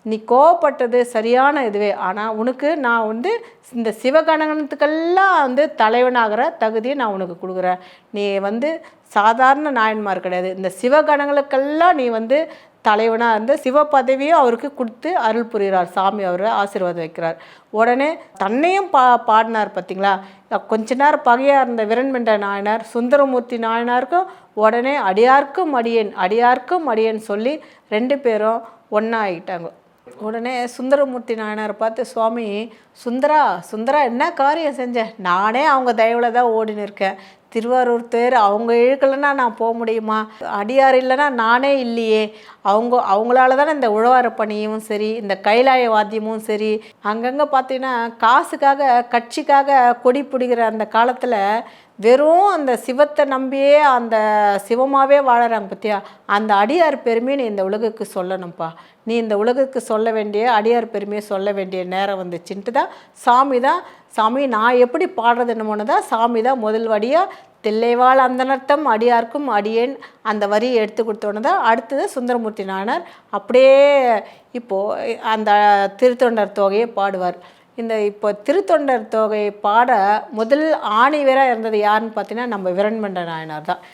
நீ கோவப்பட்டது சரியான இதுவே, ஆனால் உனக்கு நான் வந்து இந்த சிவகணத்துக்கெல்லாம் வந்து தலைவனாகிற தகுதியை நான் உனக்கு கொடுக்குறேன். நீ வந்து சாதாரண நாயன்மார் கிடையாது, இந்த சிவகணங்களுக்கெல்லாம் நீ வந்து தலைவனாக இருந்து சிவ பதவியும் அவருக்கு கொடுத்து அருள் புரிகிறார். சாமி அவரை ஆசீர்வாதம் வைக்கிறார். உடனே தன்னையும் பாடினார் பார்த்தீங்களா. கொஞ்ச நேரம் பகையாக இருந்த விரண்மெண்ட நாயனார் சுந்தரமூர்த்தி நாயனாருக்கும் உடனே அடியார்க்கும் அடியேன் அடியார்க்கும் அடியேன் சொல்லி 2 பேரும் ஒன்றா ஆகிட்டாங்க. உடனே சுந்தரமூர்த்தி நாயனாரை பார்த்து, சுவாமி சுந்தரா சுந்தரா என்ன காரியம் செஞ்சேன்? நானே அவங்க தயவில் தான் ஓடின்னு இருக்கேன். திருவாரூர் தேர் அவங்க இழுக்கலைன்னா நான் போக முடியுமா? அடியார் இல்லைன்னா நானே இல்லையே. அவங்களால தானே இந்த உழவார பணியும் சரி, இந்த கைலாய வாத்தியமும் சரி, அங்கங்கே பார்த்தீங்கன்னா காசுக்காக கட்சிக்காக கொடி பிடிக்கிற அந்த காலத்தில் வெறும் அந்த சிவத்தை நம்பியே அந்த சிவமாகவே வாழறாங்க பார்த்தியா. அந்த அடியார் பெருமையை நீ இந்த உலகுக்கு சொல்லணும்ப்பா. நீ இந்த உலகுக்கு சொல்ல வேண்டிய அடியார் பெருமையை சொல்ல வேண்டிய நேரம் வந்துச்சுன்ட்டு தான் சாமி நான் எப்படி பாடுறதுன்னு தான் சாமி தான் முதல் வடியாக தில்லைவாழ் அந்தனர்த்தம் அடியார்க்கும் அடியேன் அந்த வரியை எடுத்து கொடுத்தோன்னு தான் அடுத்தது சுந்தரமூர்த்தி நாயனார் அப்படியே இப்போது அந்த திருத்தொண்டர் தொகையை பாடுவார். இப்போ திருத்தொண்டர் தொகையை பாட முதல் ஆணிவேராக இருந்தது யாருன்னு பார்த்தீங்கன்னா நம்ம விரண்மெண்ட நாயனார் தான்.